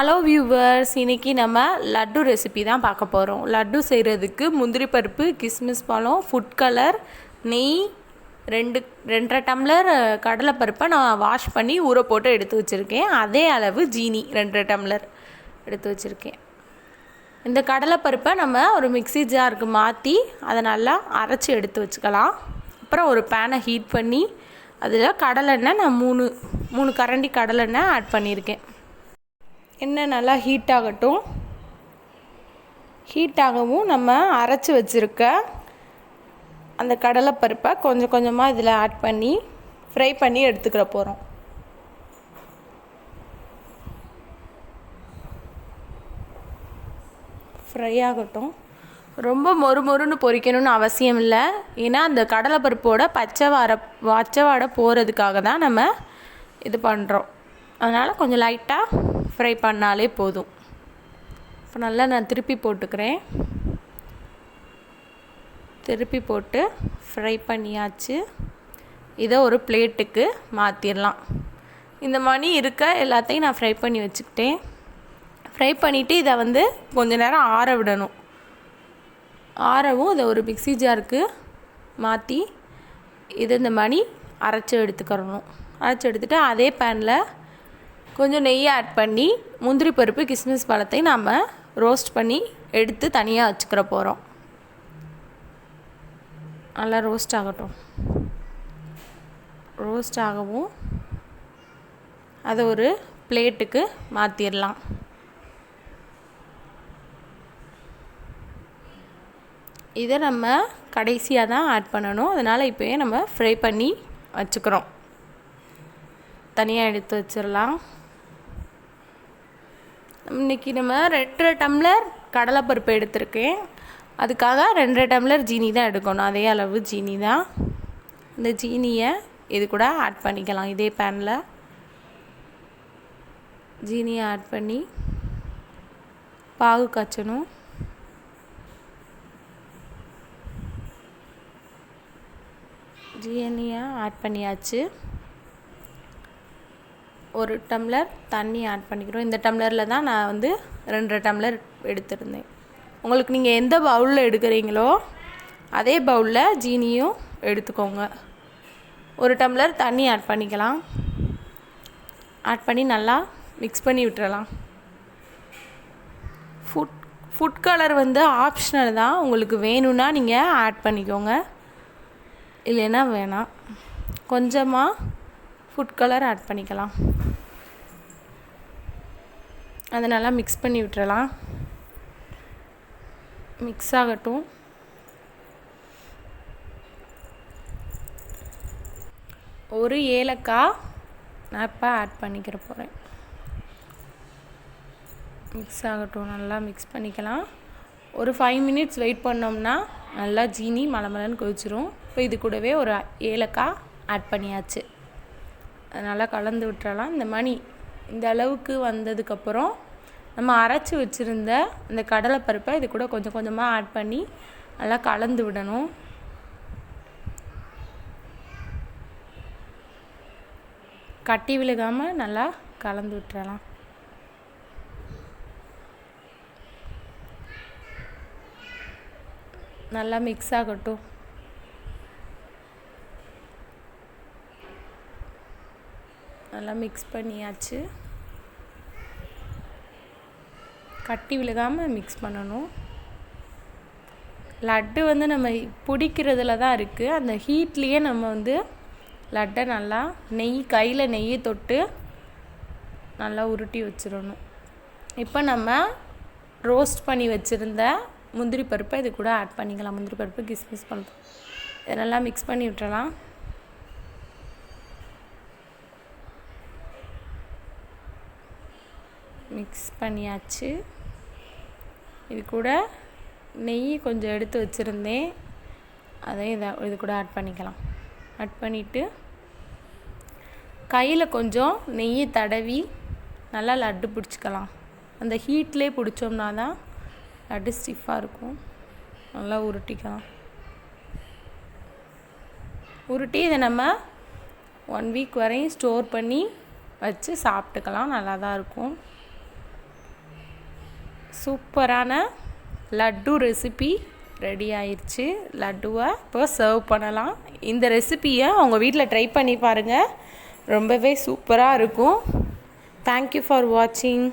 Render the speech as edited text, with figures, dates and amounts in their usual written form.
Hello viewers, இன்றைக்கி நம்ம laddu recipe தான் பார்க்க போகிறோம். லட்டு செய்கிறதுக்கு முந்திரி பருப்பு, கிஸ்மிஸ் பழம், ஃபுட் கலர், நெய், 2.5 டம்ளர் கடலைப்பருப்பை நான் வாஷ் பண்ணி ஊற போட்டு எடுத்து வச்சுருக்கேன். அதே அளவு ஜீனி 2 டம்ளர் எடுத்து வச்சுருக்கேன். இந்த கடலைப்பருப்பை நம்ம ஒரு மிக்ஸி ஜாருக்கு மாற்றி அதை நல்லா அரைச்சி எடுத்து வச்சுக்கலாம். அப்புறம் ஒரு பேனை ஹீட் பண்ணி அதில் கடலெண்ணெய் நான் மூணு கரண்டி கடலெண்ணெய் ஆட் பண்ணியிருக்கேன். எண்ணெய் நல்லா ஹீட் ஆகட்டும். ஹீட் ஆகவும் நம்ம அரைச்சி வச்சுருக்க அந்த கடலைப்பருப்பை கொஞ்சம் கொஞ்சமாக இதில் ஆட் பண்ணி ஃப்ரை பண்ணி எடுத்துக்கிற போகிறோம். ஃப்ரை ஆகட்டும். ரொம்ப மொறுமொறுன்னு பொரிக்கணும்னு அவசியம் இல்லை. ஏன்னா அந்த கடலைப்பருப்போட பச்சை வாடை போகிறதுக்காக தான் நம்ம இது பண்ணுறோம். அதனால் கொஞ்சம் லைட்டாக ஃப்ரை பண்ணாலே போதும். இப்போ நல்லா நான் திருப்பி போட்டுக்கிறேன். திருப்பி போட்டு ஃப்ரை பண்ணியாச்சு. இதை ஒரு பிளேட்டுக்கு மாற்றிடலாம். இந்த மணி இருக்க எல்லாத்தையும் நான் ஃப்ரை பண்ணி வச்சுக்கிட்டேன். ஃப்ரை பண்ணிவிட்டு இதை கொஞ்சம் நேரம் ஆற விடணும். ஆறவும் இதை ஒரு மிக்ஸி ஜாருக்கு மாற்றி இந்த மணி அரைச்சி எடுத்துக்கிறணும். அரைச்சி எடுத்துகிட்டு அதே பேனில் கொஞ்சம் நெய் ஆட் பண்ணி முந்திரி பருப்பு, கிஸ்மிஸ் பழத்தை நாம் ரோஸ்ட் பண்ணி எடுத்து தனியாக வச்சுக்கிற போகிறோம். நல்லா ரோஸ்ட் ஆகட்டும். ரோஸ்ட் ஆகவும் அதை ஒரு பிளேட்டுக்கு மாற்றிடலாம். இதை நம்ம கடைசியாக தான் ஆட் பண்ணணும். அதனால் இப்போயே நம்ம ஃப்ரை பண்ணி வச்சுக்கிறோம். தனியாக எடுத்து வச்சிடலாம். இன்றைக்கி நம்ம 2 டம்ளர் கடலைப்பருப்பு எடுத்திருக்கேன். அதுக்காக 2 டம்ளர் ஜீனி தான் எடுக்கணும். அதே அளவு ஜீனி தான். இந்த ஜீனியை இது கூட ஆட் பண்ணிக்கலாம். இதே பேனில் ஜீனியை ஆட் பண்ணி பாகு காய்ச்சணும். ஜீனியை ஆட் பண்ணியாச்சு. 1 டம்ளர் தண்ணி ஆட் பண்ணிக்கிறோம். இந்த டம்ளரில் தான் நான் 2 டம்ளர் எடுத்திருந்தேன். உங்களுக்கு நீங்கள் எந்த பவுலில் எடுக்கிறீங்களோ அதே பவுலில் ஜீனியும் எடுத்துக்கோங்க. 1 டம்ளர் தண்ணி ஆட் பண்ணிக்கலாம். ஆட் பண்ணி நல்லா மிக்ஸ் பண்ணி விட்டுறலாம். ஃபுட் கலர் ஆப்ஷனல் தான். உங்களுக்கு வேணும்னா நீங்கள் ஆட் பண்ணிக்கோங்க, இல்லைன்னா வேணாம். கொஞ்சமாக ஃபுட் கலர் ஆட் பண்ணிக்கலாம். அதை நல்லா மிக்ஸ் பண்ணி விட்டுறலாம். மிக்ஸ் ஆகட்டும். ஒரு ஏலக்காய் நான் இப்போ ஆட் பண்ணிக்கிற போகிறேன். மிக்ஸ் ஆகட்டும். நல்லா மிக்ஸ் பண்ணிக்கலாம். ஒரு 5 மினிட்ஸ் வெயிட் பண்ணோம்னா நல்லா ஜீனி மலமலன்னு கொதிச்சிரும். இப்போ இது கூடவே ஒரு ஏலக்காய் ஆட் பண்ணியாச்சு. அதனால் கலந்து விட்டுறலாம். இந்த அளவுக்கு வந்ததுக்கப்புறம் நம்ம அரைச்சி வச்சுருந்த இந்த கடலைப்பருப்பை இது கூட கொஞ்சம் கொஞ்சமாக ஆட் பண்ணி நல்லா கலந்து விடணும். கட்டி விழுகாமல் நல்லா கலந்து விட்டுறலாம். நல்லா மிக்ஸ் ஆகட்டும். நல்லா மிக்ஸ் பண்ணியாச்சு. கட்டி விழுகாமல் மிக்ஸ் பண்ணணும். லட்டு நம்ம பிடிக்கிறதுல தான் இருக்குது. அந்த ஹீட்லேயே நம்ம லட்டை நல்லா கையில் நெய்யை தொட்டு நல்லா உருட்டி வச்சிடணும். இப்போ நம்ம ரோஸ்ட் பண்ணி வச்சுருந்த முந்திரி பருப்பை இது கூட ஆட் பண்ணிக்கலாம். முந்திரி பருப்பு, கிஸ்மிஸ் பழம் இதை நல்லா மிக்ஸ் பண்ணி விட்டுறலாம். மிக்ஸ் பண்ணியாச்சு. இது கூட நெய் கொஞ்சம் எடுத்து வச்சுருந்தேன். அதையும் இது கூட ஆட் பண்ணிக்கலாம். ஆட் பண்ணிவிட்டு கையில் கொஞ்சம் நெய்யை தடவி நல்லா லட்டு பிடிச்சிக்கலாம். அந்த ஹீட்லேயே பிடிச்சோம்னா தான் லட்டு ஸ்டிஃபாக இருக்கும். நல்லா உருட்டிக்கலாம். உருட்டி இதை நம்ம 1 வீக் வரையும் ஸ்டோர் பண்ணி வச்சு சாப்பிட்டுக்கலாம். நல்லா தான் இருக்கும். சூப்பரான லட்டு ரெசிபி ரெடி ஆயிடுச்சு. லட்டுவை இப்போ சர்வ் பண்ணலாம். இந்த ரெசிப்பியை உங்கள் வீட்டில் ட்ரை பண்ணி பாருங்கள், ரொம்பவே சூப்பராக இருக்கும். தேங்க்யூ ஃபார் வாட்சிங்.